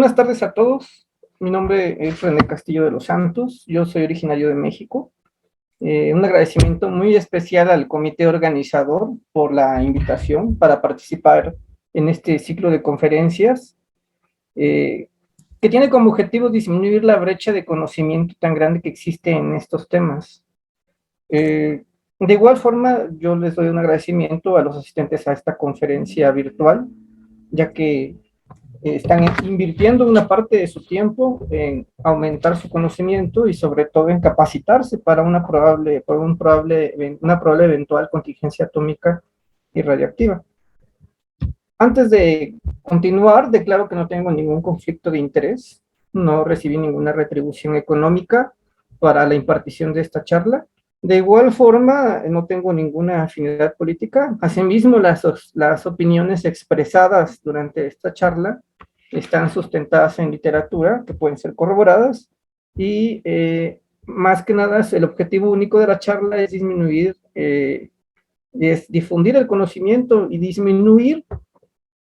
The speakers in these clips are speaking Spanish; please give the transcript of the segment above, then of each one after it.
Buenas tardes a todos. Mi nombre es René Castillo de los Santos. Yo soy originario de México. Un agradecimiento muy especial al comité organizador por la invitación para participar en este ciclo de conferencias que tiene como objetivo disminuir la brecha de conocimiento tan grande que existe en estos temas. De igual forma, yo les doy un agradecimiento a los asistentes a esta conferencia virtual, ya que están invirtiendo una parte de su tiempo en aumentar su conocimiento y sobre todo en capacitarse para una probable eventual contingencia atómica y radiactiva. Antes de continuar, declaro que no tengo ningún conflicto de interés, no recibí ninguna retribución económica para la impartición de esta charla. De igual forma, no tengo ninguna afinidad política. Asimismo, las opiniones expresadas durante esta charla están sustentadas en literatura que pueden ser corroboradas y más que nada el objetivo único de la charla es difundir el conocimiento y disminuir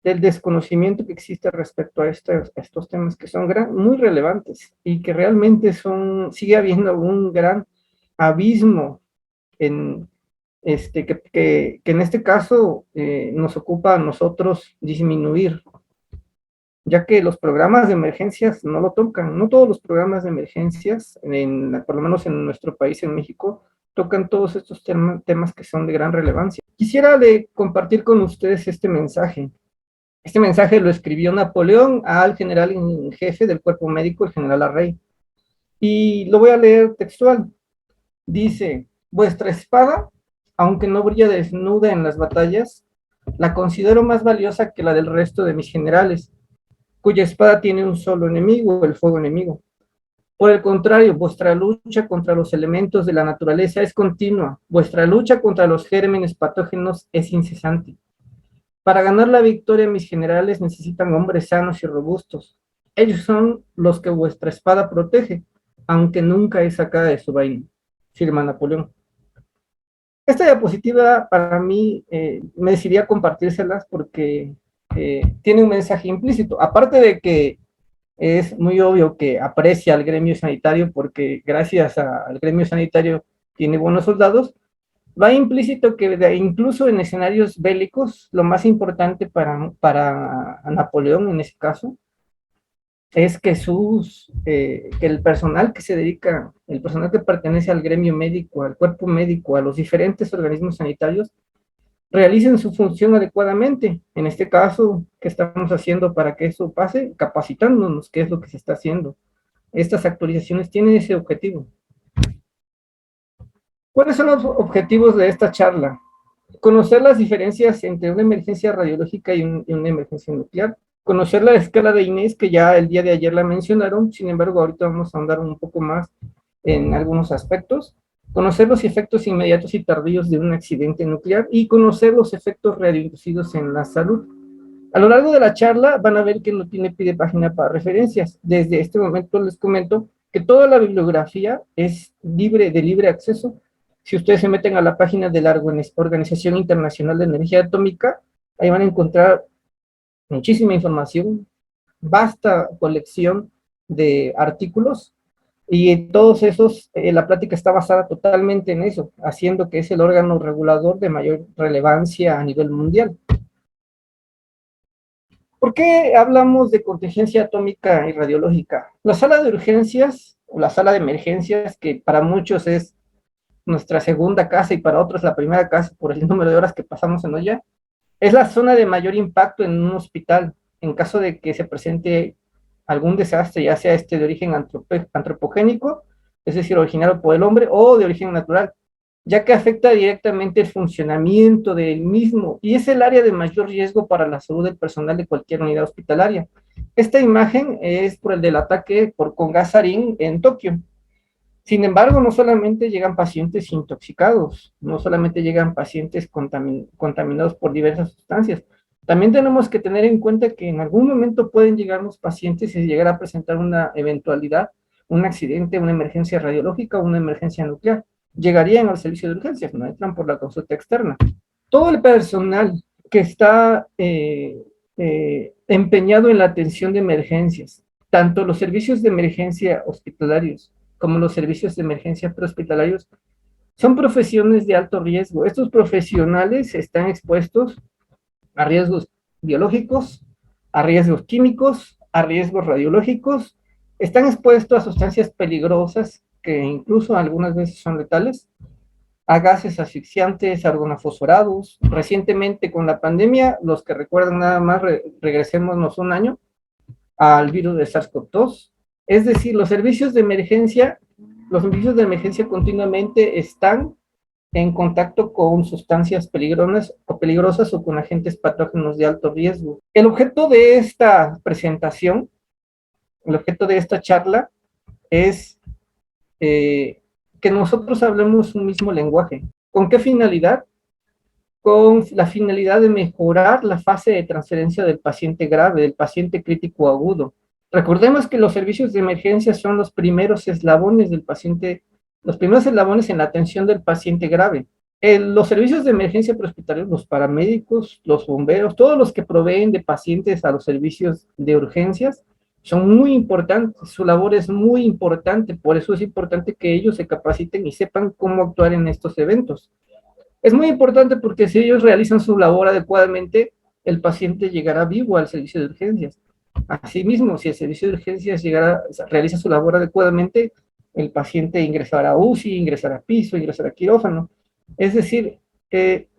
el desconocimiento que existe respecto a estos temas que son muy relevantes y que realmente sigue habiendo un gran abismo en que en este caso nos ocupa a nosotros disminuir, ya que los programas de emergencias no lo tocan. No todos los programas de emergencias, por lo menos en nuestro país, en México, tocan todos estos temas que son de gran relevancia. Quisiera compartir con ustedes este mensaje. Este mensaje lo escribió Napoleón al general en jefe del cuerpo médico, el general Larrey. Y lo voy a leer textual. Dice: vuestra espada, aunque no brilla desnuda en las batallas, la considero más valiosa que la del resto de mis generales, cuya espada tiene un solo enemigo, el fuego enemigo. Por el contrario, vuestra lucha contra los elementos de la naturaleza es continua, vuestra lucha contra los gérmenes patógenos es incesante. Para ganar la victoria, mis generales necesitan hombres sanos y robustos. Ellos son los que vuestra espada protege, aunque nunca es sacada de su vaina, firma Napoleón. Esta diapositiva para mí me decidí a compartírselas porque tiene un mensaje implícito, aparte de que es muy obvio que aprecia al gremio sanitario porque gracias al gremio sanitario tiene buenos soldados. Va implícito que incluso en escenarios bélicos, lo más importante para Napoleón en ese caso, es que que el personal que se dedica, el personal que pertenece al gremio médico, al cuerpo médico, a los diferentes organismos sanitarios, realicen su función adecuadamente. En este caso, ¿qué estamos haciendo para que eso pase? Capacitándonos, ¿qué es lo que se está haciendo? Estas actualizaciones tienen ese objetivo. ¿Cuáles son los objetivos de esta charla? Conocer las diferencias entre una emergencia radiológica y una emergencia nuclear, conocer la escala de Inés, que ya el día de ayer la mencionaron, sin embargo, ahorita vamos a andar un poco más en algunos aspectos, conocer los efectos inmediatos y tardíos de un accidente nuclear y conocer los efectos radioinducidos en la salud. A lo largo de la charla van a ver que no tiene pie de página para referencias. Desde este momento les comento que toda la bibliografía es de libre acceso. Si ustedes se meten a la página de la Organización Internacional de Energía Atómica, ahí van a encontrar muchísima información, vasta colección de artículos, y todos esos, la plática está basada totalmente en eso, haciendo que es el órgano regulador de mayor relevancia a nivel mundial. ¿Por qué hablamos de contingencia atómica y radiológica? La sala de urgencias, o la sala de emergencias, que para muchos es nuestra segunda casa y para otros la primera casa por el número de horas que pasamos en ella, es la zona de mayor impacto en un hospital en caso de que se presente algún desastre, ya sea de origen antropogénico, es decir, originado por el hombre, o de origen natural, ya que afecta directamente el funcionamiento del mismo y es el área de mayor riesgo para la salud del personal de cualquier unidad hospitalaria. Esta imagen es por el del ataque con gas sarín en Tokio. Sin embargo, no solamente llegan pacientes intoxicados, no solamente llegan pacientes contaminados por diversas sustancias, también tenemos que tener en cuenta que en algún momento pueden llegar los pacientes y llegar a presentar una eventualidad, un accidente, una emergencia radiológica o una emergencia nuclear. Llegarían al servicio de urgencias, no entran por la consulta externa. Todo el personal que está empeñado en la atención de emergencias. Tanto los servicios de emergencia hospitalarios como los servicios de emergencia prehospitalarios son profesiones de alto riesgo. Estos profesionales están expuestos a riesgos biológicos, a riesgos químicos, a riesgos radiológicos, están expuestos a sustancias peligrosas que incluso algunas veces son letales, a gases asfixiantes, argonafosforados. Recientemente con la pandemia, los que recuerdan nada más, regresémonos un año al virus de SARS-CoV-2. Es decir, los servicios de emergencia continuamente están en contacto con sustancias peligrosas o con agentes patógenos de alto riesgo. El objeto de esta presentación, el objeto de esta charla es que nosotros hablemos un mismo lenguaje. ¿Con qué finalidad? Con la finalidad de mejorar la fase de transferencia del paciente grave, del paciente crítico agudo. Recordemos que los servicios de emergencia son los primeros eslabones del paciente, los primeros eslabones en la atención del paciente grave. Los servicios de emergencia prehospitalarios, los paramédicos, los bomberos, todos los que proveen de pacientes a los servicios de urgencias, son muy importantes, su labor es muy importante, por eso es importante que ellos se capaciten y sepan cómo actuar en estos eventos. Es muy importante porque si ellos realizan su labor adecuadamente, el paciente llegará vivo al servicio de urgencias. Asimismo, si el servicio de urgencias realiza su labor adecuadamente, el paciente ingresará a UCI, ingresará a piso, ingresará a quirófano. Es decir,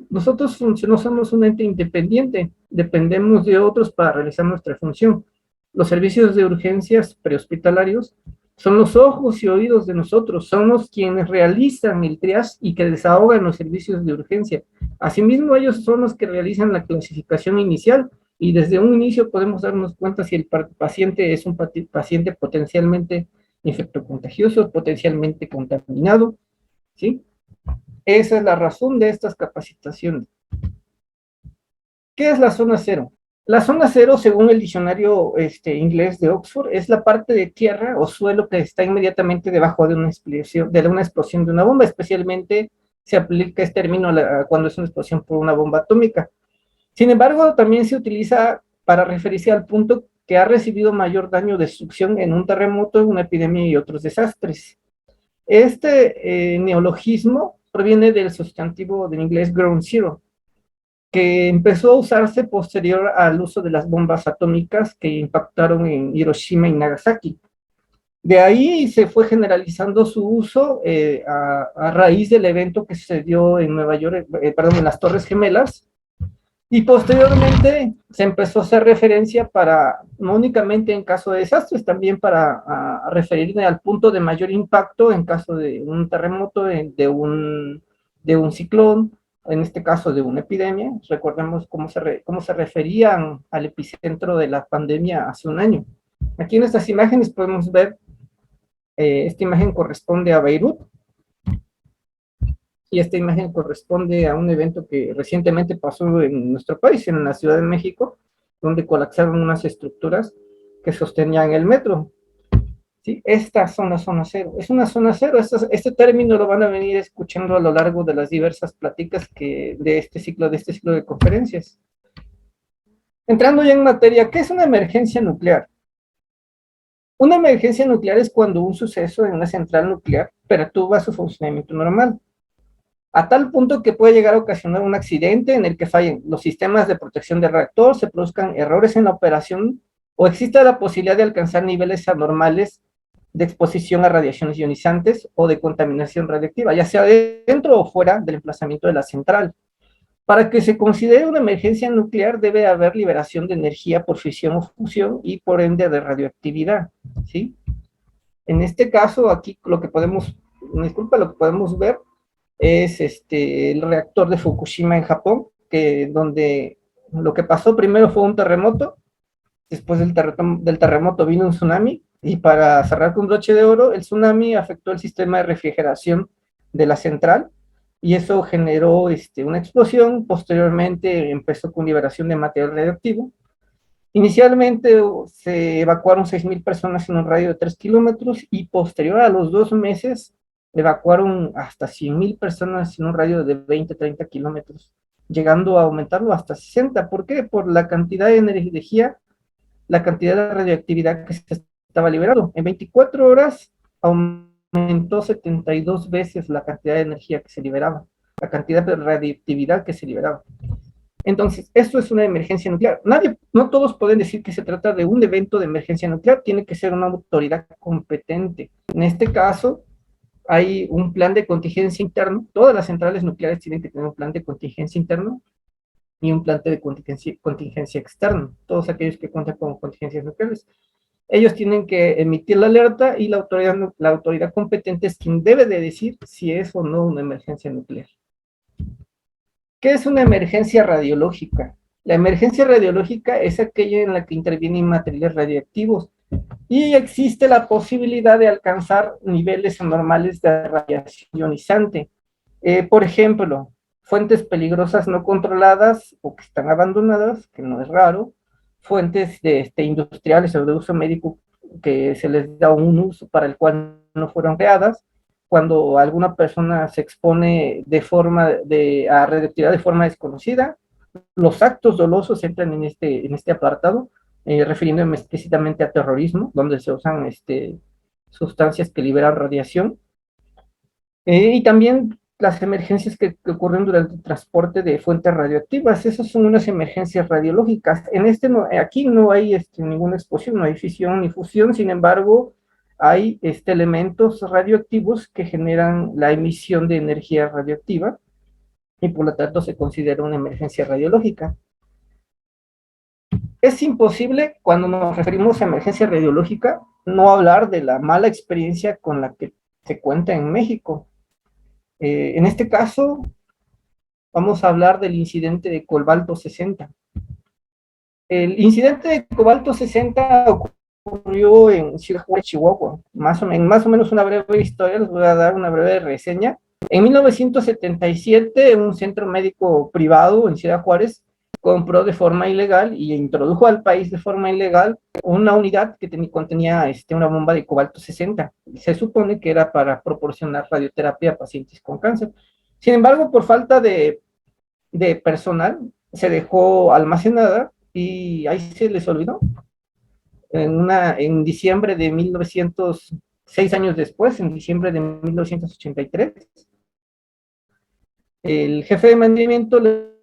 nosotros no somos un ente independiente, dependemos de otros para realizar nuestra función. Los servicios de urgencias prehospitalarios son los ojos y oídos de nosotros, somos quienes realizan el triage y que desahogan los servicios de urgencia. Asimismo, ellos son los que realizan la clasificación inicial y desde un inicio podemos darnos cuenta si el paciente es un paciente potencialmente infectocontagioso, potencialmente contaminado, ¿sí? Esa es la razón de estas capacitaciones. ¿Qué es la zona cero? La zona cero, según el diccionario inglés de Oxford, es la parte de tierra o suelo que está inmediatamente debajo de una explosión de una bomba. Especialmente se aplica este término cuando es una explosión por una bomba atómica. Sin embargo, también se utiliza para referirse al punto que ha recibido mayor daño o destrucción en un terremoto, una epidemia y otros desastres. Este neologismo proviene del sustantivo del inglés ground zero, que empezó a usarse posterior al uso de las bombas atómicas que impactaron en Hiroshima y Nagasaki. De ahí se fue generalizando su uso a raíz del evento que sucedió en Nueva York, en las Torres Gemelas, y posteriormente se empezó a hacer referencia para, no únicamente en caso de desastres, también para referirme al punto de mayor impacto en caso de un terremoto, de un ciclón, en este caso de una epidemia. Recordemos cómo se referían al epicentro de la pandemia hace un año. Aquí en estas imágenes podemos ver, esta imagen corresponde a Beirut, y esta imagen corresponde a un evento que recientemente pasó en nuestro país, en la Ciudad de México, donde colapsaron unas estructuras que sostenían el metro. ¿Sí? Esta son la zona cero. Es una zona cero. Este término lo van a venir escuchando a lo largo de las diversas pláticas de este ciclo de conferencias. Entrando ya en materia, ¿qué es una emergencia nuclear? Una emergencia nuclear es cuando un suceso en una central nuclear perturba su funcionamiento normal, a tal punto que puede llegar a ocasionar un accidente en el que fallen los sistemas de protección del reactor, se produzcan errores en la operación o exista la posibilidad de alcanzar niveles anormales de exposición a radiaciones ionizantes o de contaminación radiactiva, ya sea dentro o fuera del emplazamiento de la central. Para que se considere una emergencia nuclear debe haber liberación de energía por fisión o fusión y por ende de radioactividad, ¿sí? En este caso, aquí lo que podemos ver es el reactor de Fukushima en Japón, donde lo que pasó primero fue un terremoto, después del terremoto vino un tsunami, y para cerrar con broche de oro, el tsunami afectó el sistema de refrigeración de la central, y eso generó una explosión. Posteriormente empezó con liberación de material radioactivo. Inicialmente se evacuaron 6,000 personas en un radio de 3 kilómetros, y posterior a los 2 meses evacuaron hasta 100,000 personas en un radio de 20-30 kilómetros, llegando a aumentarlo hasta 60. ¿Por qué? Por la cantidad de energía la cantidad de radioactividad que se estaba liberando. En 24 horas aumentó 72 veces la cantidad de energía que se liberaba, la cantidad de radioactividad que se liberaba. Entonces, esto es una emergencia nuclear. No todos pueden decir que se trata de un evento de emergencia nuclear, tiene que ser una autoridad competente. En este caso, hay un plan de contingencia interno. Todas las centrales nucleares tienen que tener un plan de contingencia interno y un plan de contingencia externo. Todos aquellos que cuentan con contingencias nucleares. Ellos tienen que emitir la alerta y la autoridad competente es quien debe de decir si es o no una emergencia nuclear. ¿Qué es una emergencia radiológica? La emergencia radiológica es aquella en la que intervienen materiales radioactivos y existe la posibilidad de alcanzar niveles anormales de radiación ionizante. Por ejemplo, fuentes peligrosas no controladas o que están abandonadas, que no es raro, fuentes industriales o de uso médico que se les da un uso para el cual no fueron creadas, cuando alguna persona se expone a radioactividad de forma desconocida, los actos dolosos entran en este apartado, refiriéndome explícitamente a terrorismo, donde se usan sustancias que liberan radiación, y también las emergencias que ocurren durante el transporte de fuentes radioactivas. Esas son unas emergencias radiológicas. Aquí no hay ninguna explosión, no hay fisión ni fusión, sin embargo, hay elementos radioactivos que generan la emisión de energía radioactiva y por lo tanto se considera una emergencia radiológica. Es imposible, cuando nos referimos a emergencia radiológica, no hablar de la mala experiencia con la que se cuenta en México. En este caso, vamos a hablar del incidente de Cobalto 60. El incidente de Cobalto 60 ocurrió en Ciudad Juárez, Chihuahua. Más o menos una breve historia, les voy a dar una breve reseña. En 1977, un centro médico privado en Ciudad Juárez compró de forma ilegal y introdujo al país de forma ilegal una unidad que contenía una bomba de cobalto 60. Se supone que era para proporcionar radioterapia a pacientes con cáncer. Sin embargo, por falta de personal, se dejó almacenada y ahí se les olvidó. En diciembre de 1900, 6 años después, en diciembre de 1983, el jefe de mantenimiento le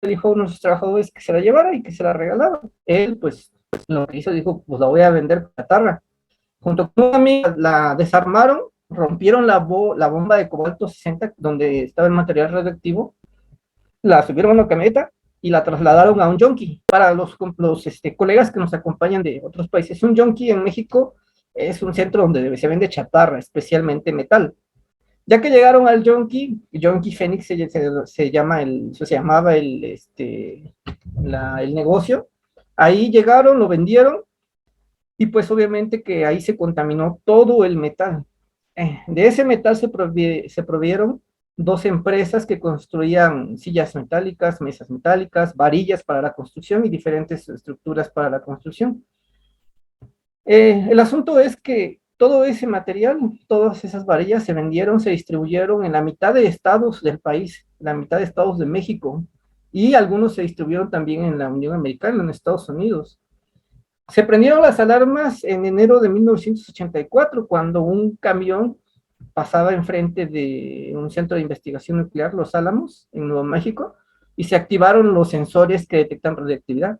dijo a uno de sus trabajadores que se la llevara y que se la regalaba. Él, pues, lo que hizo, dijo, pues la voy a vender chatarra. Junto con una amiga la desarmaron, rompieron la bomba de cobalto 60 donde estaba el material radioactivo, la subieron a una camioneta y la trasladaron a un yonki. Para los colegas que nos acompañan de otros países, un yonki en México es un centro donde se vende chatarra, especialmente metal. Ya que llegaron al Yonki Phoenix se llamaba el negocio, ahí llegaron, lo vendieron, y pues obviamente que ahí se contaminó todo el metal. De ese metal se provieron dos empresas que construían sillas metálicas, mesas metálicas, varillas para la construcción y diferentes estructuras para la construcción. El asunto es que todo ese material, todas esas varillas se vendieron, se distribuyeron en la mitad de estados del país, la mitad de estados de México, y algunos se distribuyeron también en la Unión Americana, en Estados Unidos. Se prendieron las alarmas en enero de 1984, cuando un camión pasaba enfrente de un centro de investigación nuclear, Los Álamos, en Nuevo México, y se activaron los sensores que detectan radioactividad.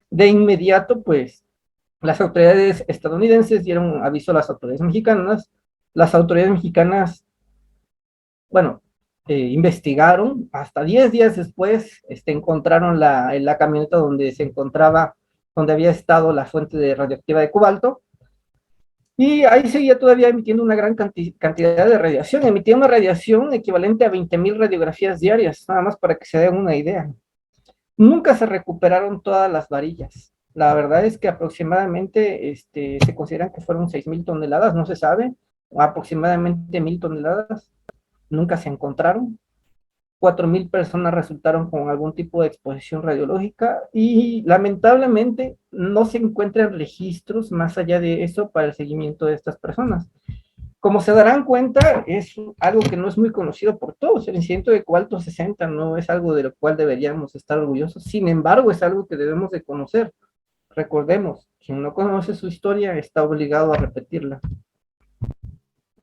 De inmediato, pues, las autoridades estadounidenses dieron aviso a las autoridades mexicanas. Las autoridades mexicanas, bueno, investigaron. Hasta 10 días después, encontraron la camioneta donde se encontraba, donde había estado la fuente de radioactiva de cobalto. Y ahí seguía todavía emitiendo una gran cantidad de radiación. Emitía una radiación equivalente a 20,000 radiografías diarias, nada más para que se den una idea. Nunca se recuperaron todas las varillas. La verdad es que aproximadamente se consideran que fueron 6,000 toneladas, no se sabe, aproximadamente 1,000 toneladas, nunca se encontraron. 4,000 personas resultaron con algún tipo de exposición radiológica y lamentablemente no se encuentran registros más allá de eso para el seguimiento de estas personas. Como se darán cuenta, es algo que no es muy conocido por todos. El incidente de cobalto 60 no es algo de lo cual deberíamos estar orgullosos. Sin embargo, es algo que debemos de conocer. recordemos, quien no conoce su historia está obligado a repetirla.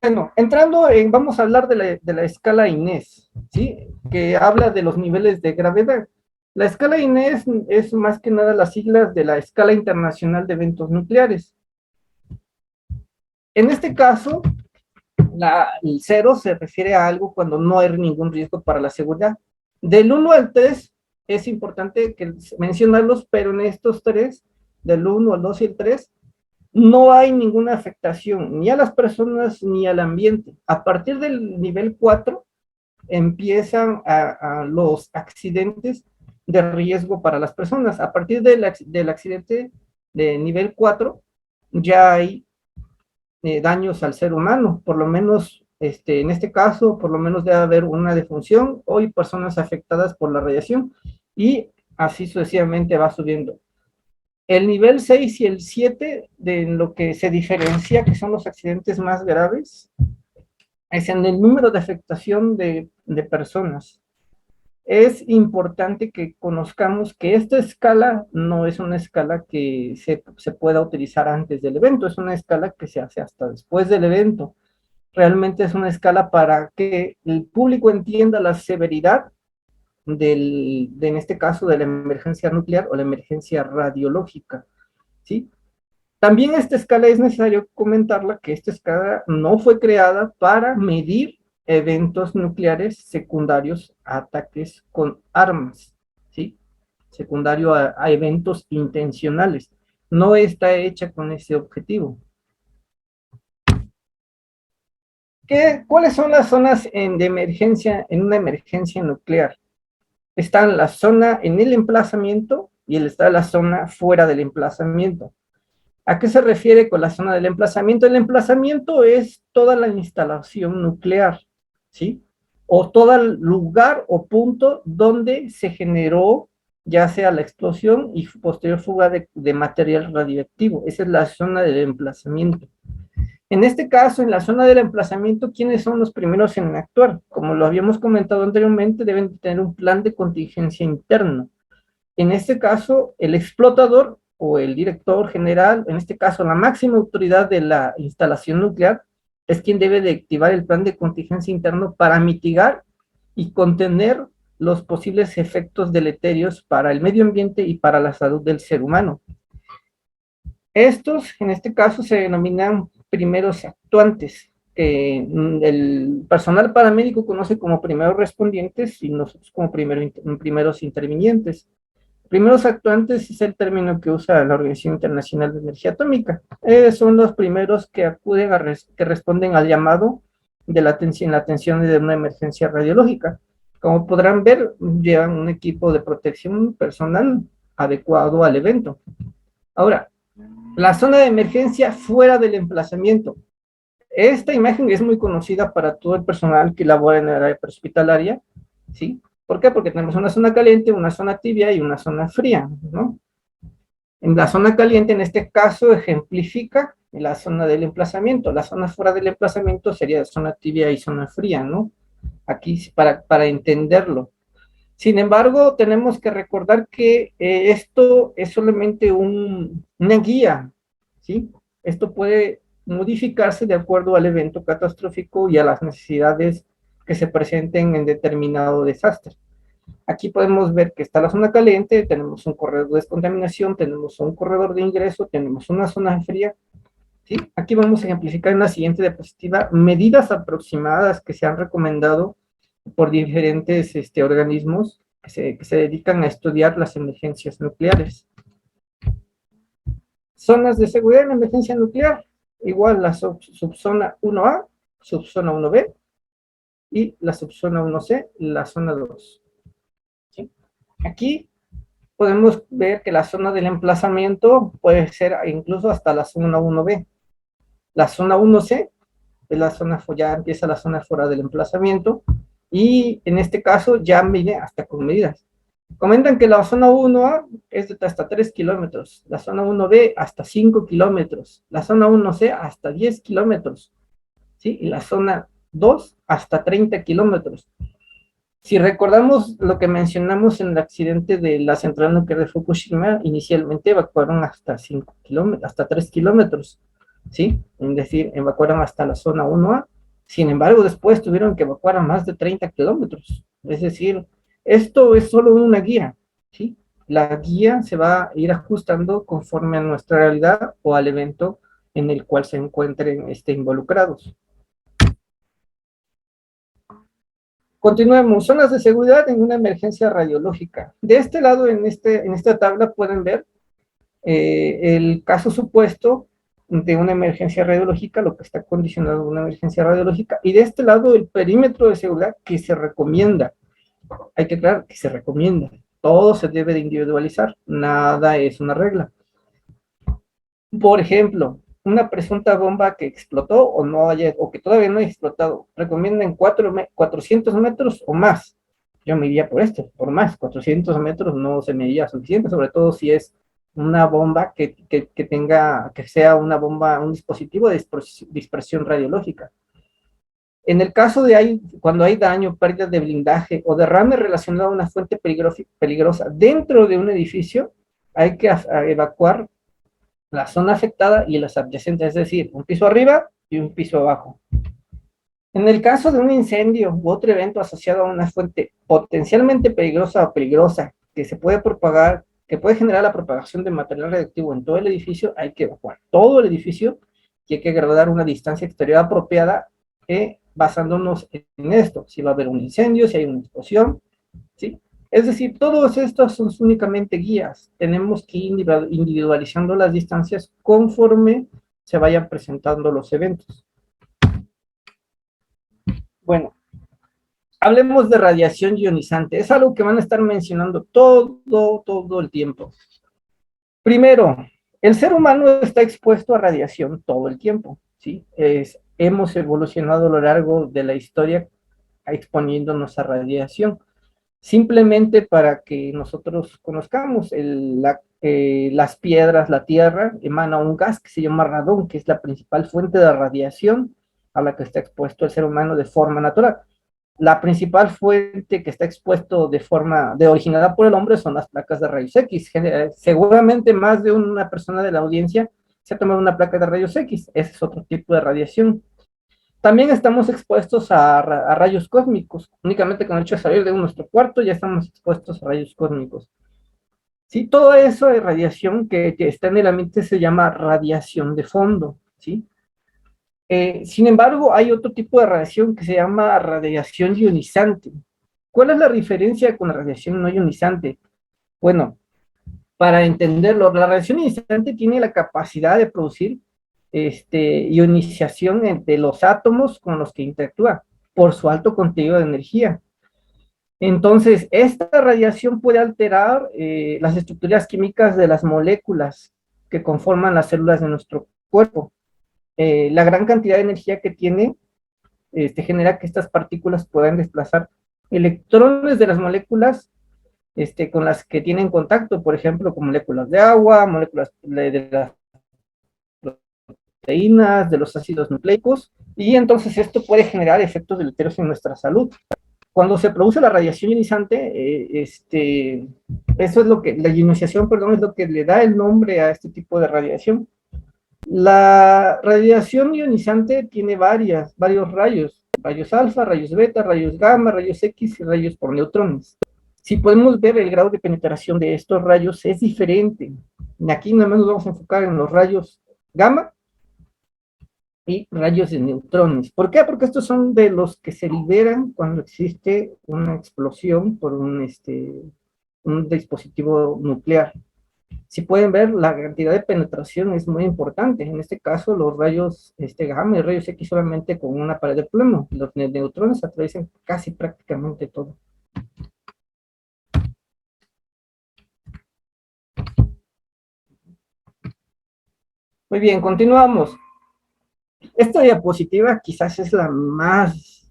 Bueno, entrando en, vamos a hablar de la escala Inés, ¿sí? Que habla de los niveles de gravedad. La escala Inés es más que nada las siglas de la Escala Internacional de Eventos Nucleares. En este caso, el 0 se refiere a algo cuando no hay ningún riesgo para la seguridad. Del 1 al 3 es importante que mencionarlos, pero en estos tres, del 1 al 2 y el 3, no hay ninguna afectación ni a las personas ni al ambiente. A partir del nivel 4 empiezan a los accidentes de riesgo para las personas. A partir del accidente de nivel 4 ya hay daños al ser humano, por lo menos en este caso, por lo menos debe haber una defunción o hay personas afectadas por la radiación y así sucesivamente va subiendo. El nivel 6 y el 7 de lo que se diferencia, que son los accidentes más graves, es en el número de afectación de personas. Es importante que conozcamos que esta escala no es una escala que se pueda utilizar antes del evento, es una escala que se hace hasta después del evento. Realmente es una escala para que el público entienda la severidad en este caso, de la emergencia nuclear o la emergencia radiológica, ¿sí? También esta escala es necesario comentarla que esta escala no fue creada para medir eventos nucleares secundarios a ataques con armas, ¿sí? Secundario a eventos intencionales. No está hecha con ese objetivo. ¿Cuáles son las zonas de emergencia en una emergencia nuclear? Está la zona en el emplazamiento y está la zona fuera del emplazamiento. ¿A qué se refiere con la zona del emplazamiento? El emplazamiento es toda la instalación nuclear, ¿sí? O todo el lugar o punto donde se generó ya sea la explosión y posterior fuga de material radioactivo. Esa es la zona del emplazamiento. En este caso, en la zona del emplazamiento, ¿quiénes son los primeros en actuar? Como lo habíamos comentado anteriormente, deben tener un plan de contingencia interno. En este caso, el explotador o el director general, en este caso la máxima autoridad de la instalación nuclear, es quien debe de activar el plan de contingencia interno para mitigar y contener los posibles efectos deleterios para el medio ambiente y para la salud del ser humano. Estos, en este caso, se denominan primeros actuantes, que el personal paramédico conoce como primeros respondientes y nosotros como primeros intervinientes. Primeros actuantes es el término que usa la Organización Internacional de Energía Atómica. Son los primeros que acuden que responden al llamado de la atención de una emergencia radiológica. Como podrán ver, llevan un equipo de protección personal adecuado al evento. Ahora, la zona de emergencia fuera del emplazamiento. Esta imagen es muy conocida para todo el personal que labora en el área prehospitalaria, ¿sí? ¿Por qué? Porque tenemos una zona caliente, una zona tibia y una zona fría, ¿no? En la zona caliente, en este caso, ejemplifica la zona del emplazamiento. La zona fuera del emplazamiento sería zona tibia y zona fría, ¿no? Aquí para entenderlo. Sin embargo, tenemos que recordar que esto es solamente una guía, ¿sí? Esto puede modificarse de acuerdo al evento catastrófico y a las necesidades que se presenten en determinado desastre. Aquí podemos ver que está la zona caliente, tenemos un corredor de descontaminación, tenemos un corredor de ingreso, tenemos una zona fría, ¿sí? Aquí vamos a ejemplificar en la siguiente diapositiva medidas aproximadas que se han recomendado por diferentes organismos que se dedican a estudiar las emergencias nucleares. Zonas de seguridad en emergencia nuclear, igual la subzona 1A, subzona 1B y la subzona 1C, la zona 2. ¿Sí? Aquí podemos ver que la zona del emplazamiento puede ser incluso hasta la zona 1B. La zona 1C es la zona, ya empieza la zona fuera del emplazamiento, y en este caso ya viene hasta con medidas. Comentan que la zona 1A es de hasta 3 kilómetros, la zona 1B hasta 5 kilómetros, la zona 1C hasta 10 kilómetros, ¿sí? Y la zona 2 hasta 30 kilómetros. Si recordamos lo que mencionamos en el accidente de la central nuclear de Fukushima, inicialmente evacuaron hasta 5 kilómetros, hasta 3 kilómetros, ¿sí? Es decir, evacuaron hasta la zona 1A. Sin embargo, después tuvieron que evacuar a más de 30 kilómetros. Es decir, esto es solo una guía, ¿sí? La guía se va a ir ajustando conforme a nuestra realidad o al evento en el cual se encuentren involucrados. Continuemos. Zonas de seguridad en una emergencia radiológica. De este lado, en esta tabla, pueden ver el caso supuesto de una emergencia radiológica, lo que está condicionado a una emergencia radiológica, y de este lado, el perímetro de seguridad que se recomienda. Hay que aclarar que se recomienda. Todo se debe de individualizar. Nada es una regla. Por ejemplo, una presunta bomba que explotó o no haya, o que todavía no ha explotado, recomiendan 400 metros o más. Yo me iría por esto, por más. 400 metros no se me iría suficiente, sobre todo si es una bomba que tenga, que sea una bomba, un dispositivo de dispersión radiológica. En el caso de cuando hay daño, pérdida de blindaje o derrame relacionado a una fuente peligrosa dentro de un edificio, hay que evacuar la zona afectada y las adyacentes, es decir, un piso arriba y un piso abajo. En el caso de un incendio u otro evento asociado a una fuente potencialmente peligrosa o peligrosa que se puede propagar, que puede generar la propagación de material radioactivo en todo el edificio, hay que evacuar todo el edificio y hay que guardar una distancia exterior apropiada basándonos en esto, si va a haber un incendio, si hay una explosión, ¿sí? Es decir, todos estos son únicamente guías. Tenemos que ir individualizando las distancias conforme se vayan presentando los eventos. Bueno, hablemos de radiación ionizante. Es algo que van a estar mencionando todo el tiempo. Primero, el ser humano está expuesto a radiación todo el tiempo, ¿sí? Hemos evolucionado a lo largo de la historia exponiéndonos a radiación. Simplemente para que nosotros conozcamos, las piedras, la tierra, emana un gas que se llama radón, que es la principal fuente de radiación a la que está expuesto el ser humano de forma natural. La principal fuente que está expuesto originada por el hombre son las placas de rayos X. Seguramente más de una persona de la audiencia se ha tomado una placa de rayos X. Ese es otro tipo de radiación. También estamos expuestos a rayos cósmicos. Únicamente con el hecho de salir de nuestro cuarto ya estamos expuestos a rayos cósmicos. Sí, todo eso de radiación que está en el ambiente se llama radiación de fondo, ¿sí? Sin embargo, hay otro tipo de radiación que se llama radiación ionizante. ¿Cuál es la diferencia con la radiación no ionizante? Bueno, para entenderlo, la radiación ionizante tiene la capacidad de producir ionización entre los átomos con los que interactúa por su alto contenido de energía. Entonces, esta radiación puede alterar las estructuras químicas de las moléculas que conforman las células de nuestro cuerpo. La gran cantidad de energía que tiene genera que estas partículas puedan desplazar electrones de las moléculas con las que tienen contacto, por ejemplo, con moléculas de agua, moléculas de las proteínas, de los ácidos nucleicos, y entonces esto puede generar efectos deleterios en nuestra salud. Cuando se produce la radiación ionizante, eso es lo que, la ionización, perdón, es lo que le da el nombre a este tipo de radiación. La radiación ionizante tiene varios rayos alfa, rayos beta, rayos gamma, rayos X y rayos por neutrones. Si podemos ver el grado de penetración de estos rayos es diferente. Aquí nada más nos vamos a enfocar en los rayos gamma y rayos de neutrones. ¿Por qué? Porque estos son de los que se liberan cuando existe una explosión por un dispositivo nuclear. Si pueden ver, la cantidad de penetración es muy importante. En este caso, los rayos gamma y rayos X solamente con una pared de plomo. Los neutrones atraviesan casi prácticamente todo. Muy bien, continuamos. Esta diapositiva quizás es la más,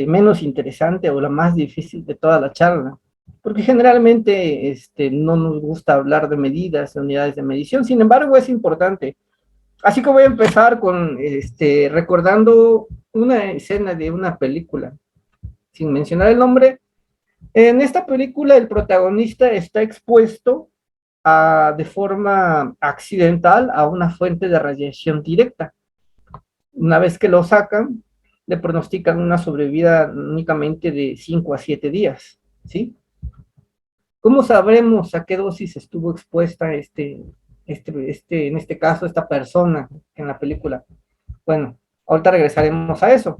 menos interesante o la más difícil de toda la charla, porque generalmente no nos gusta hablar de medidas, de unidades de medición, sin embargo es importante. Así que voy a empezar con recordando una escena de una película. sin mencionar el nombre. En esta película el protagonista está expuesto de forma accidental a una fuente de radiación directa. Una vez que lo sacan, le pronostican una sobrevida únicamente de 5 a 7 días, ¿sí? ¿Cómo sabremos a qué dosis estuvo expuesta en este caso, esta persona en la película? Bueno, ahorita regresaremos a eso.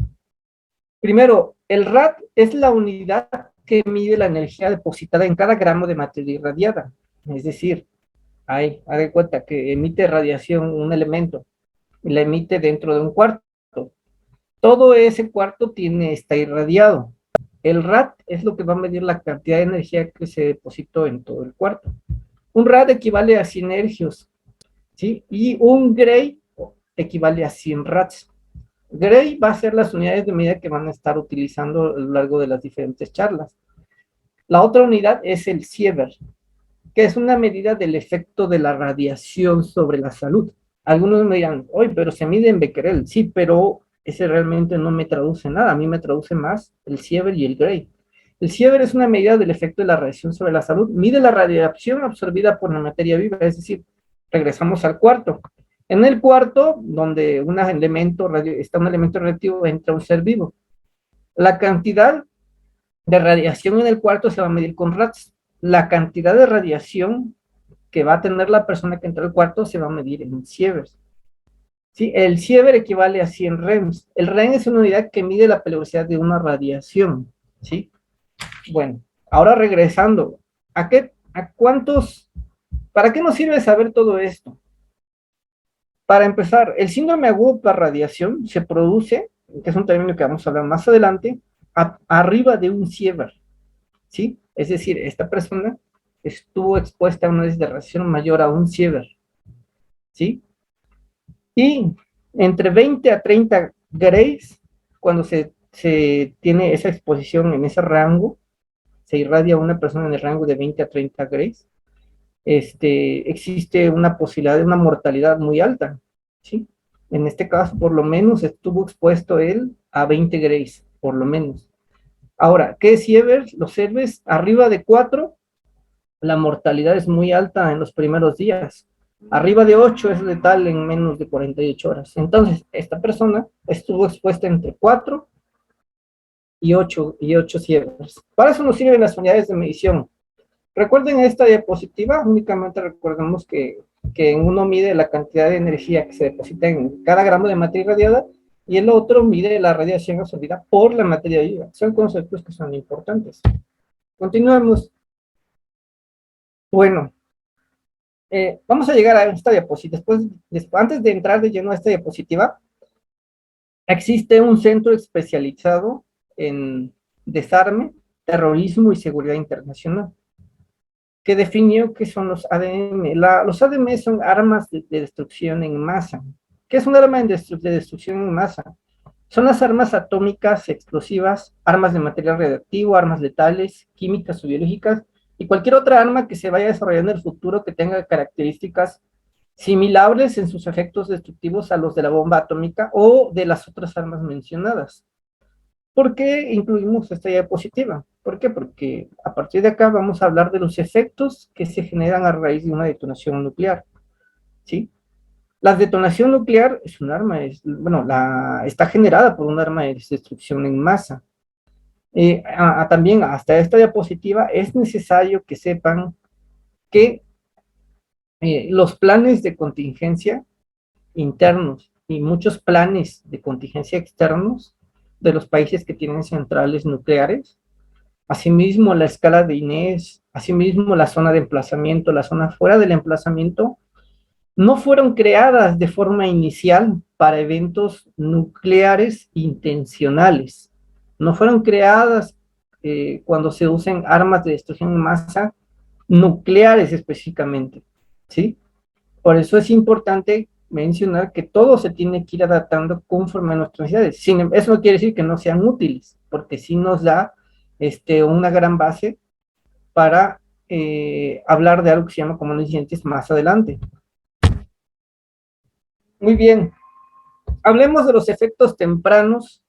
Primero, el RAD es la unidad que mide la energía depositada en cada gramo de materia irradiada. Es decir, haz de cuenta que emite radiación un elemento y la emite dentro de un cuarto. Todo ese cuarto está irradiado. El RAD es lo que va a medir la cantidad de energía que se depositó en todo el cuarto. Un RAD equivale a 100 hercios, ¿sí? Y un Gray equivale a 100 rads. Gray va a ser las unidades de medida que van a estar utilizando a lo largo de las diferentes charlas. La otra unidad es el Sievert, que es una medida del efecto de la radiación sobre la salud. Algunos me dirán, oye, pero se mide en becquerel. Sí, pero ese realmente no me traduce nada. A mí me traduce más el Sievert y el Gray. El Sievert es una medida del efecto de la radiación sobre la salud. Mide la radiación absorbida por la materia viva, es decir, regresamos al cuarto. En el cuarto, donde está un elemento radioactivo, entra un ser vivo. La cantidad de radiación en el cuarto se va a medir con RADS. La cantidad de radiación que va a tener la persona que entra al cuarto se va a medir en Sievert. ¿Sí? El Sievert equivale a 100 REMS. El REM es una unidad que mide la velocidad de una radiación. ¿Sí? Bueno, ahora regresando. ¿Para qué nos sirve saber todo esto? Para empezar, el síndrome agudo por radiación se produce, que es un término que vamos a hablar más adelante, arriba de un Sievert, ¿sí? Es decir, esta persona estuvo expuesta a una dosis de radiación mayor a un Sievert, ¿sí? Y entre 20 a 30 grays, cuando se tiene esa exposición en ese rango, se irradia a una persona en el rango de 20 a 30 grays, existe una posibilidad de una mortalidad muy alta, ¿sí? En este caso, por lo menos, estuvo expuesto él a 20 grays, por lo menos. Ahora, ¿qué es Sievert? Los Sieverts arriba de 4, la mortalidad es muy alta en los primeros días. Arriba de 8 es letal en menos de 48 horas. Entonces, esta persona estuvo expuesta entre 4 y 8 Sieverts. Para eso nos sirven las unidades de medición. Recuerden esta diapositiva, únicamente recordemos que en uno mide la cantidad de energía que se deposita en cada gramo de materia irradiada y el otro mide la radiación absorbida por la materia viva. Son conceptos que son importantes. Continuemos. Bueno, vamos a llegar a esta diapositiva. Antes de entrar de lleno a esta diapositiva, existe un centro especializado en desarme, terrorismo y seguridad internacional, que definió qué son los ADM. Los ADM son armas de destrucción en masa. ¿Qué es un arma de destrucción en masa? Son las armas atómicas, explosivas, armas de material radioactivo, armas letales, químicas o biológicas, y cualquier otra arma que se vaya desarrollando en el futuro que tenga características similares en sus efectos destructivos a los de la bomba atómica o de las otras armas mencionadas. ¿Por qué incluimos esta diapositiva? ¿Por qué? Porque a partir de acá vamos a hablar de los efectos que se generan a raíz de una detonación nuclear, ¿sí? La detonación nuclear es un arma, está generada por un arma de destrucción en masa. También hasta esta diapositiva es necesario que sepan que los planes de contingencia internos y muchos planes de contingencia externos de los países que tienen centrales nucleares, asimismo la escala de Inés, asimismo la zona de emplazamiento, la zona fuera del emplazamiento, no fueron creadas de forma inicial para eventos nucleares intencionales, no fueron creadas cuando se usen armas de destrucción en masa nucleares específicamente, ¿sí? Por eso es importante mencionar que todo se tiene que ir adaptando conforme a nuestras necesidades. Eso no quiere decir que no sean útiles, porque sí nos da una gran base para hablar de algo que se llama como incidentes más adelante. Muy bien, hablemos de los efectos tempranos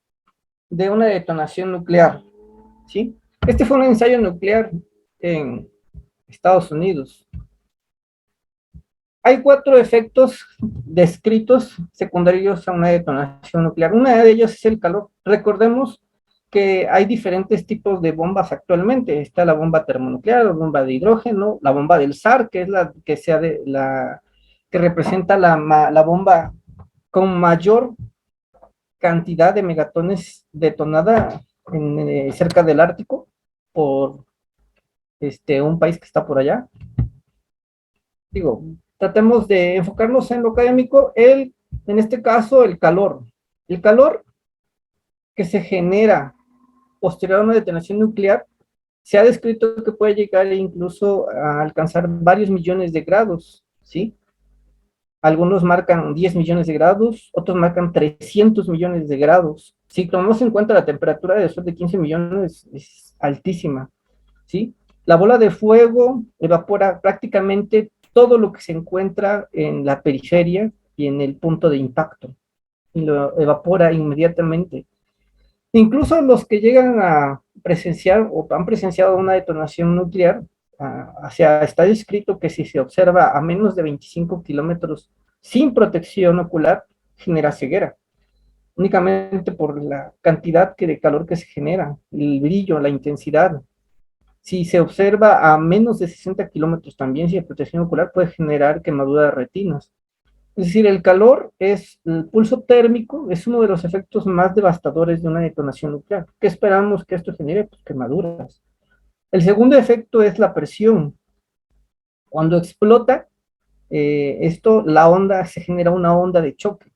de una detonación nuclear. ¿sí? Este fue un ensayo nuclear en Estados Unidos. Hay 4 efectos descritos secundarios a una detonación nuclear. Una de ellas es el calor. Recordemos que hay diferentes tipos de bombas actualmente. Está la bomba termonuclear, la bomba de hidrógeno, la bomba del SAR, que es la que, que representa la bomba con mayor cantidad de megatones detonada cerca del Ártico por un país que está por allá. Digo, tratemos de enfocarnos en lo académico, en este caso, el calor. El calor que se genera posterior a una detonación nuclear se ha descrito que puede llegar incluso a alcanzar varios millones de grados, ¿sí? Algunos marcan 10 millones de grados, otros marcan 300 millones de grados. Si tomamos en cuenta la temperatura de sol de 15 millones, es altísima, ¿sí? La bola de fuego evapora prácticamente todo lo que se encuentra en la periferia y en el punto de impacto, y lo evapora inmediatamente. Incluso los que llegan a presenciar o han presenciado una detonación nuclear, o sea, está descrito que si se observa a menos de 25 kilómetros sin protección ocular, genera ceguera, únicamente por la cantidad de calor que se genera, el brillo, la intensidad. Si se observa a menos de 60 kilómetros también sin protección ocular, puede generar quemadura de retinas. Es decir, el calor es el pulso térmico, es uno de los efectos más devastadores de una detonación nuclear. ¿Qué esperamos que esto genere? Pues quemaduras. El segundo efecto es la presión. Cuando explota la onda, se genera una onda de choque,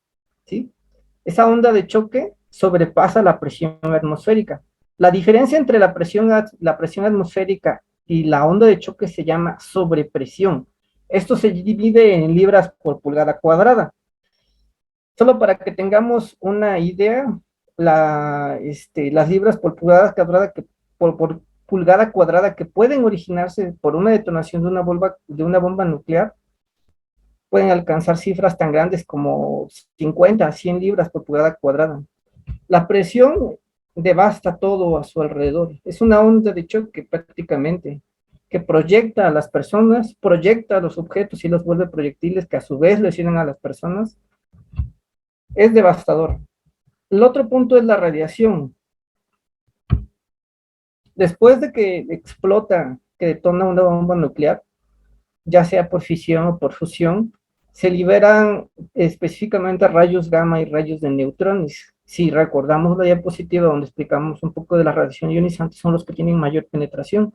¿sí? Esa onda de choque sobrepasa la presión atmosférica. La diferencia entre la presión atmosférica y la onda de choque se llama sobrepresión. Esto se divide en libras por pulgada cuadrada. Solo para que tengamos una idea, las libras por pulgada cuadrada por pulgada cuadrada que pueden originarse por una detonación de una bomba nuclear pueden alcanzar cifras tan grandes como 50 a 100 libras por pulgada cuadrada. La presión devasta todo a su alrededor. Es una onda de choque prácticamente que proyecta a las personas, proyecta a los objetos y los vuelve proyectiles que a su vez lesionan a las personas. Es devastador. El otro punto es la radiación. Después de que explota, que detona una bomba nuclear, ya sea por fisión o por fusión, se liberan específicamente rayos gamma y rayos de neutrones. Si recordamos la diapositiva donde explicamos un poco de la radiación ionizante, son los que tienen mayor penetración.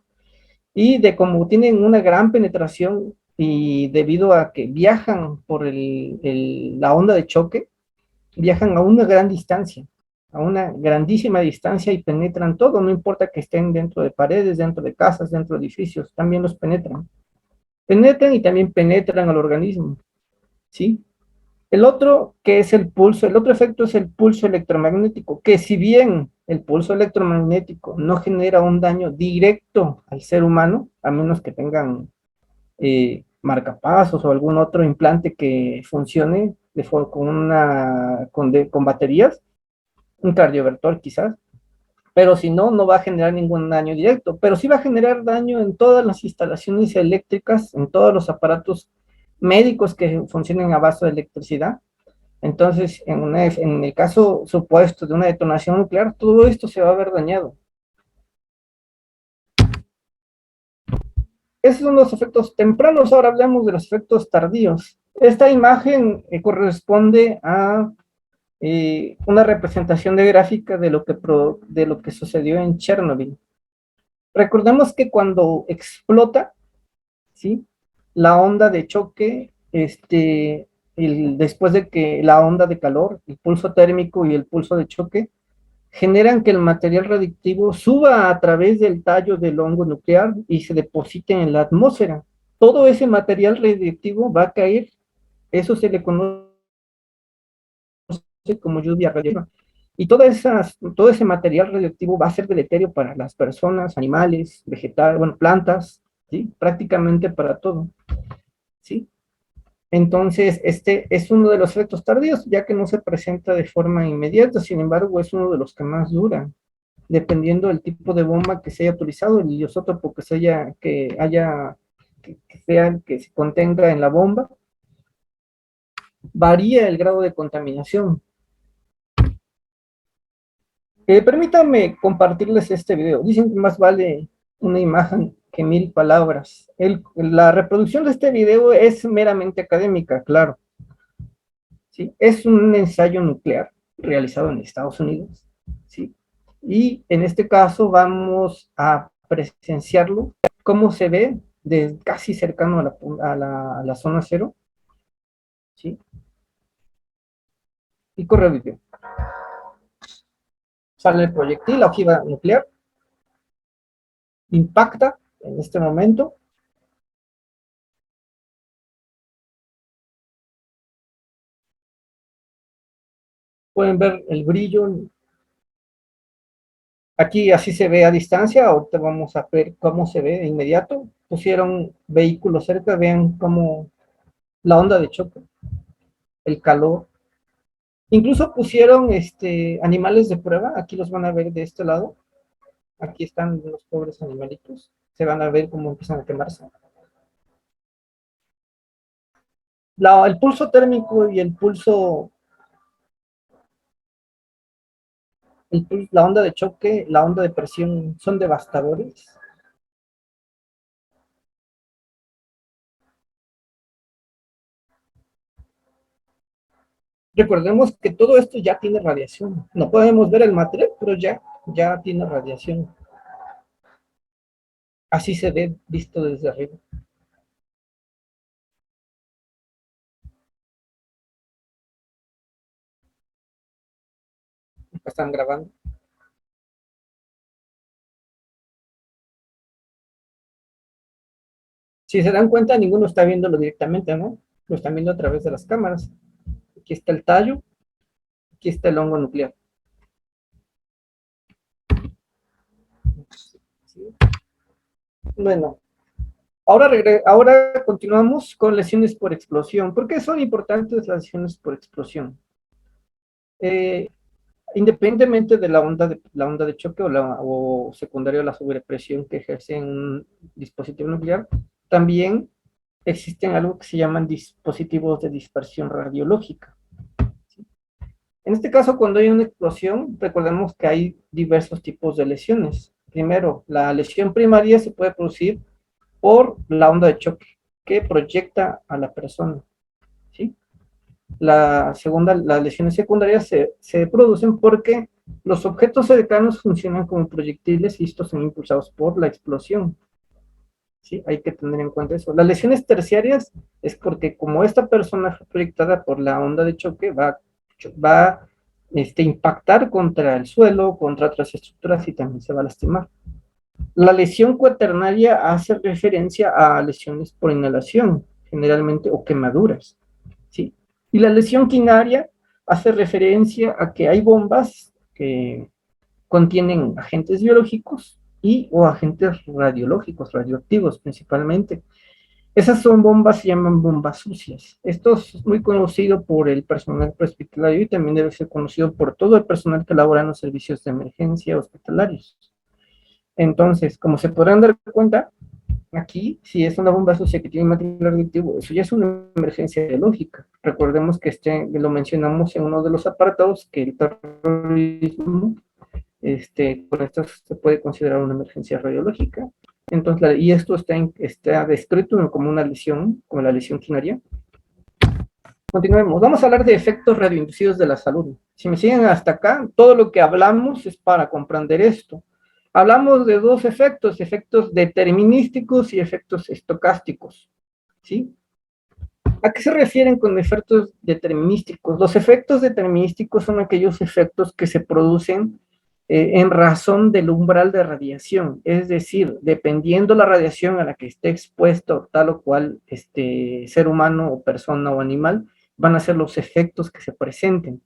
Y de cómo tienen una gran penetración y debido a que viajan por la onda de choque, viajan a una gran distancia, a una grandísima distancia y penetran todo, no importa que estén dentro de paredes, dentro de casas, dentro de edificios, también los penetran. Penetran y también penetran al organismo, ¿sí? El otro, que es el pulso, el otro efecto es el pulso electromagnético, que si bien el pulso electromagnético no genera un daño directo al ser humano, a menos que tengan marcapasos o algún otro implante que funcione con baterías, un cardiovertor quizás, pero si no, no va a generar ningún daño directo, pero sí va a generar daño en todas las instalaciones eléctricas, en todos los aparatos médicos que funcionen a base de electricidad. Entonces, en el caso supuesto de una detonación nuclear, todo esto se va a ver dañado. Esos son los efectos tempranos, ahora hablamos de los efectos tardíos. Esta imagen corresponde a una representación de gráfica de lo que sucedió en Chernobyl. Recordemos que cuando explota, ¿sí? La onda de choque, después de que la onda de calor, el pulso térmico y el pulso de choque, generan que el material radiactivo suba a través del tallo del hongo nuclear y se deposite en la atmósfera. Todo ese material radiactivo va a caer, eso se le conoce como lluvia radiactiva. Y todo ese material radioactivo va a ser deleterio para las personas, animales, vegetales, bueno, plantas, ¿sí? Prácticamente para todo, ¿sí? Entonces, este es uno de los efectos tardíos, ya que no se presenta de forma inmediata, sin embargo, es uno de los que más duran. dependiendo del tipo de bomba que se haya utilizado, el isótopo que que se contenga en la bomba, varía el grado de contaminación. Permítanme compartirles este video. Dicen que más vale una imagen que 1000 palabras. La reproducción de este video es meramente académica, claro. ¿Sí? Es un ensayo nuclear realizado en Estados Unidos. ¿Sí? Y en este caso vamos a presenciarlo, cómo se ve de casi cercano a la zona cero. ¿Sí? Y corre el video. Sale el proyectil, la ojiva nuclear, impacta en este momento. Pueden ver el brillo. Aquí así se ve a distancia, ahorita vamos a ver cómo se ve de inmediato. Pusieron vehículos cerca, vean cómo la onda de choque, el calor. Incluso pusieron animales de prueba, aquí los van a ver de este lado. Aquí están los pobres animalitos, se van a ver cómo empiezan a quemarse. El pulso térmico y la onda de choque, la onda de presión son devastadores. Recordemos que todo esto ya tiene radiación. No podemos ver el material, pero ya tiene radiación. Así se ve visto desde arriba. Están grabando. Si se dan cuenta, ninguno está viéndolo directamente, ¿no? Lo están viendo a través de las cámaras. Aquí está el tallo, aquí está el hongo nuclear. ¿Sí? Bueno, ahora continuamos con lesiones por explosión. ¿Por qué son importantes las lesiones por explosión? Eh, Independientemente de la onda de choque o secundario a la sobrepresión que ejerce un dispositivo nuclear, también existen algo que se llaman dispositivos de dispersión radiológica. ¿Sí? En este caso, cuando hay una explosión, recordemos que hay diversos tipos de lesiones. Primero, la lesión primaria se puede producir por la onda de choque que proyecta a la persona. ¿Sí? Las lesiones secundarias se producen porque los objetos cercanos funcionan como proyectiles y estos son impulsados por la explosión. ¿Sí? Hay que tener en cuenta eso. Las lesiones terciarias es porque como esta persona fue proyectada por la onda de choque, va impactar contra el suelo, contra otras estructuras y también se va a lastimar. La lesión cuaternaria hace referencia a lesiones por inhalación, generalmente, o quemaduras. ¿Sí? Y la lesión quinaria hace referencia a que hay bombas que contienen agentes biológicos o agentes radiológicos, radioactivos principalmente. Esas son bombas, se llaman bombas sucias. Esto es muy conocido por el personal prehospitalario y también debe ser conocido por todo el personal que labora en los servicios de emergencia hospitalarios. Entonces, como se podrán dar cuenta, aquí, si es una bomba sucia que tiene material radioactivo, eso ya es una emergencia biológica. Recordemos que lo mencionamos en uno de los apartados, que el terrorismo, con esto se puede considerar una emergencia radiológica. Entonces, y esto está descrito como una lesión, como la lesión quinaria. Continuemos. Vamos a hablar de efectos radioinducidos de la salud. Si me siguen hasta acá, todo lo que hablamos es para comprender esto. Hablamos de dos efectos determinísticos y efectos estocásticos. ¿Sí? ¿A qué se refieren con efectos determinísticos? Los efectos determinísticos son aquellos efectos que se producen en razón del umbral de radiación, es decir, dependiendo la radiación a la que esté expuesto tal o cual ser humano o persona o animal, van a ser los efectos que se presenten.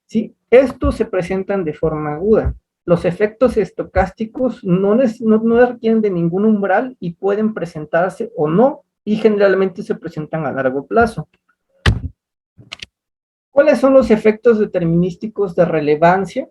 ¿Sí? Estos se presentan de forma aguda. Los efectos estocásticos no requieren de ningún umbral y pueden presentarse o no, y generalmente se presentan a largo plazo. ¿Cuáles son los efectos determinísticos de relevancia?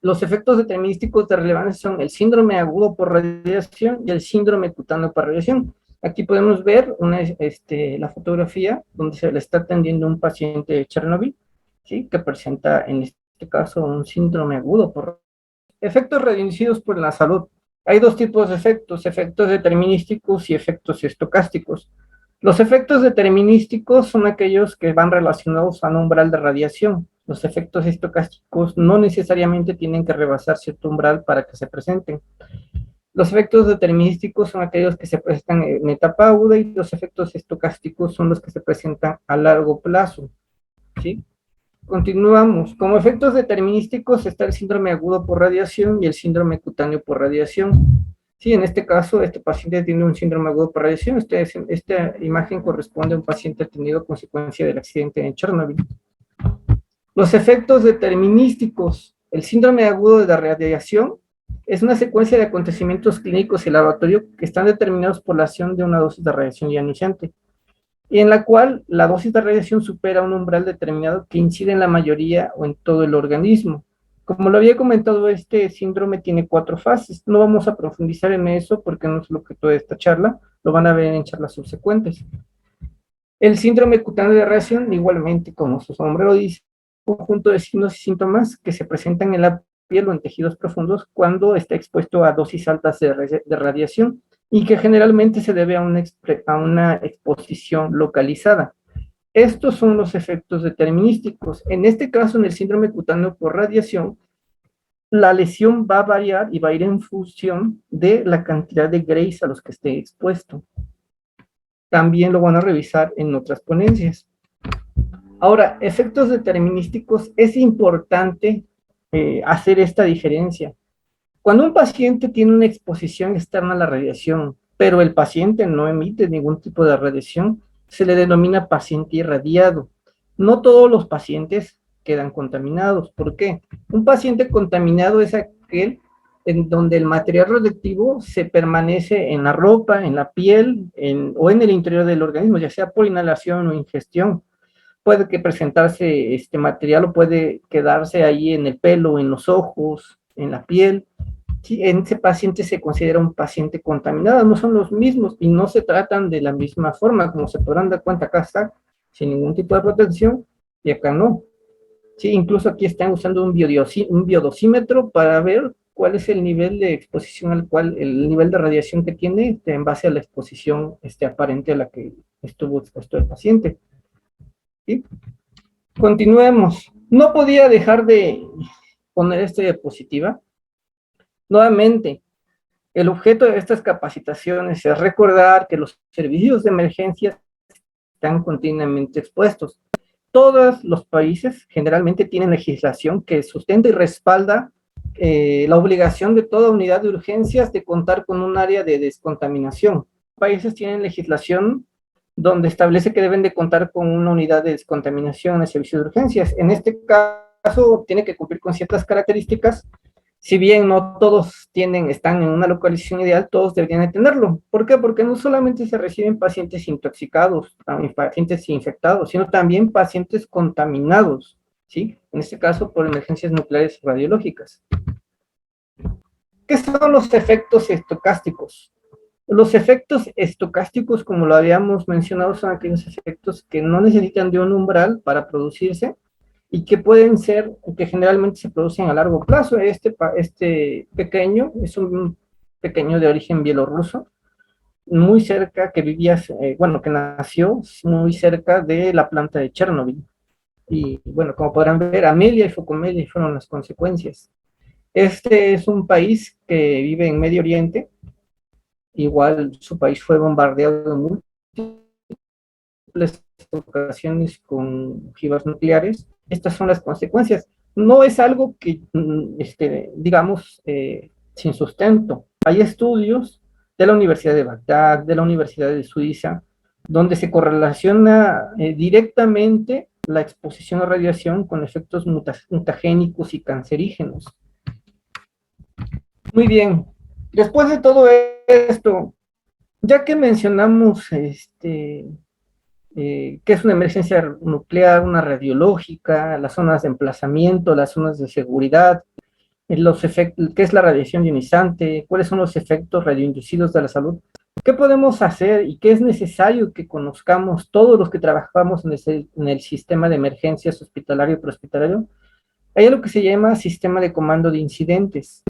Los efectos determinísticos de relevancia son el síndrome agudo por radiación y el síndrome cutáneo por radiación. Aquí podemos ver la fotografía donde se le está atendiendo un paciente de Chernobyl, ¿sí? Que presenta en este caso un síndrome agudo por efectos radiocidos por la salud. Hay dos tipos de efectos determinísticos y efectos estocásticos. Los efectos determinísticos son aquellos que van relacionados al umbral de radiación. Los efectos estocásticos no necesariamente tienen que rebasar cierto umbral para que se presenten. Los efectos determinísticos son aquellos que se presentan en etapa aguda y los efectos estocásticos son los que se presentan a largo plazo, ¿sí? Continuamos. Como efectos determinísticos está el síndrome agudo por radiación y el síndrome cutáneo por radiación. Sí, en este caso, este paciente tiene un síndrome agudo por radiación. Esta imagen corresponde a un paciente tenido consecuencia del accidente en Chernobyl. Los efectos determinísticos. El síndrome agudo de la radiación es una secuencia de acontecimientos clínicos y laboratorio que están determinados por la acción de una dosis de radiación ionizante, y en la cual la dosis de radiación supera un umbral determinado que incide en la mayoría o en todo el organismo. Como lo había comentado, este síndrome tiene 4 fases. No vamos a profundizar en eso porque no es lo que toda esta charla, lo van a ver en charlas subsecuentes. El síndrome cutáneo de radiación, igualmente, como su nombre lo dice, un conjunto de signos y síntomas que se presentan en la piel o en tejidos profundos cuando está expuesto a dosis altas de radiación, y que generalmente se debe a una exposición localizada. Estos son los efectos determinísticos. En este caso, en el síndrome cutáneo por radiación, la lesión va a variar y va a ir en función de la cantidad de grays a los que esté expuesto. También lo van a revisar en otras ponencias. Ahora, efectos determinísticos, es importante hacer esta diferencia. Cuando un paciente tiene una exposición externa a la radiación, pero el paciente no emite ningún tipo de radiación, se le denomina paciente irradiado. No todos los pacientes quedan contaminados. ¿Por qué? Un paciente contaminado es aquel en donde el material radioactivo se permanece en la ropa, en la piel, o en el interior del organismo, ya sea por inhalación o ingestión. Puede que presentarse este material o puede quedarse ahí en el pelo, en los ojos, en la piel. Sí, en ese paciente se considera un paciente contaminado, no son los mismos y no se tratan de la misma forma. Como se podrán dar cuenta, acá está sin ningún tipo de protección y acá no. Sí, incluso aquí están usando un biodosímetro para ver cuál es el nivel de exposición al cual, el nivel de radiación que tiene en base a la exposición aparente a la que estuvo expuesto el paciente. ¿Sí? Continuemos. No podía dejar de poner esta diapositiva. Nuevamente, el objeto de estas capacitaciones es recordar que los servicios de emergencia están continuamente expuestos. Todos los países generalmente tienen legislación que sustenta y respalda la obligación de toda unidad de urgencias de contar con un área de descontaminación. Países tienen legislación donde establece que deben de contar con una unidad de descontaminación en el servicio de urgencias. En este caso, tiene que cumplir con ciertas características. Si bien no todos están en una localización ideal, todos deberían de tenerlo. ¿Por qué? Porque no solamente se reciben pacientes intoxicados, pacientes infectados, sino también pacientes contaminados, ¿sí? En este caso, por emergencias nucleares radiológicas. ¿Qué son los efectos estocásticos? Los efectos estocásticos, como lo habíamos mencionado, son aquellos efectos que no necesitan de un umbral para producirse y que pueden ser, que generalmente se producen a largo plazo. Este pequeño es un pequeño de origen bielorruso, muy cerca, que que nació muy cerca de la planta de Chernobyl. Y bueno, como podrán ver, Amelia y Focomelia fueron las consecuencias. Este es un país que vive en Medio Oriente. Igual su país fue bombardeado en múltiples ocasiones con ojivas nucleares. Estas son las consecuencias. No es algo que, digamos, sin sustento. Hay estudios de la Universidad de Bagdad, de la Universidad de Suiza, donde se correlaciona directamente la exposición a radiación con efectos mutagénicos y cancerígenos. Muy bien. Después de todo esto, ya que mencionamos qué es una emergencia nuclear, una radiológica, las zonas de emplazamiento, las zonas de seguridad, los efectos, qué es la radiación ionizante, cuáles son los efectos radioinducidos de la salud. ¿Qué podemos hacer y qué es necesario que conozcamos todos los que trabajamos en el sistema de emergencias hospitalario y prehospitalario? Hay algo que se llama sistema de comando de incidentes.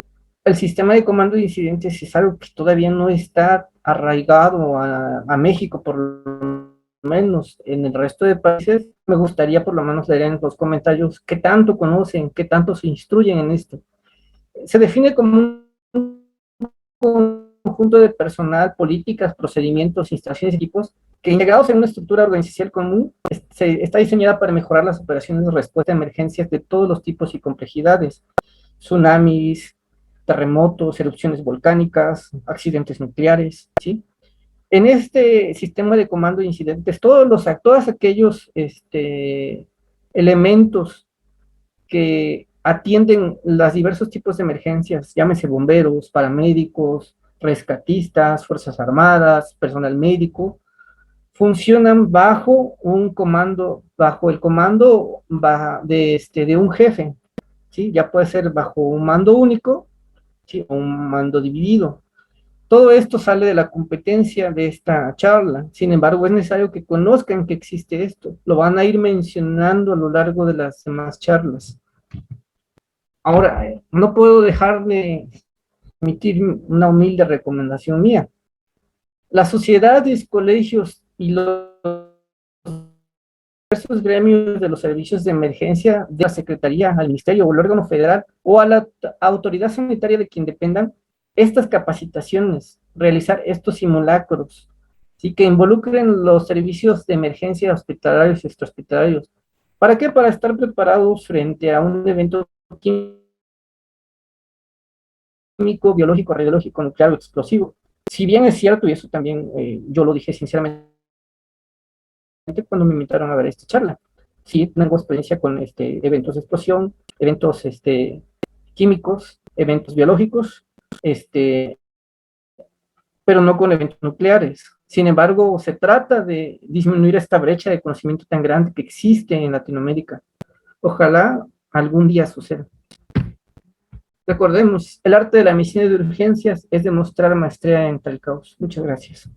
El sistema de comando de incidentes es algo que todavía no está arraigado a México, por lo menos en el resto de países. Me gustaría por lo menos leer en los comentarios qué tanto conocen, qué tanto se instruyen en esto. Se define como un conjunto de personal, políticas, procedimientos, instalaciones y equipos que integrados en una estructura organizacional común está diseñada para mejorar las operaciones de respuesta a emergencias de todos los tipos y complejidades: tsunamis, terremotos, erupciones volcánicas, accidentes nucleares, ¿sí? En este sistema de comando de incidentes, todos aquellos elementos que atienden los diversos tipos de emergencias, llámese bomberos, paramédicos, rescatistas, fuerzas armadas, personal médico, funcionan bajo un comando, bajo el comando de un jefe, ¿sí? Ya puede ser bajo un mando único, ¿sí? O un mando dividido. Todo esto sale de la competencia de esta charla. Sin embargo, es necesario que conozcan que existe esto. Lo van a ir mencionando a lo largo de las demás charlas. Ahora, no puedo dejar de emitir una humilde recomendación mía. Las sociedades, colegios y los diversos gremios de los servicios de emergencia de la Secretaría, al Ministerio o al órgano federal o a la autoridad sanitaria de quien dependan, estas capacitaciones, realizar estos simulacros, ¿sí? Que involucren los servicios de emergencia hospitalarios y extrahospitalarios. ¿Para qué? Para estar preparados frente a un evento químico, biológico, radiológico, nuclear o explosivo. Si bien es cierto, y eso también yo lo dije sinceramente cuando me invitaron a ver esta charla, sí tengo experiencia con eventos de explosión, eventos químicos, eventos biológicos, pero no con eventos nucleares. Sin embargo, se trata de disminuir esta brecha de conocimiento tan grande que existe en Latinoamérica. Ojalá algún día suceda. Recordemos, el arte de la medicina de urgencias es demostrar maestría entre el caos. Muchas gracias.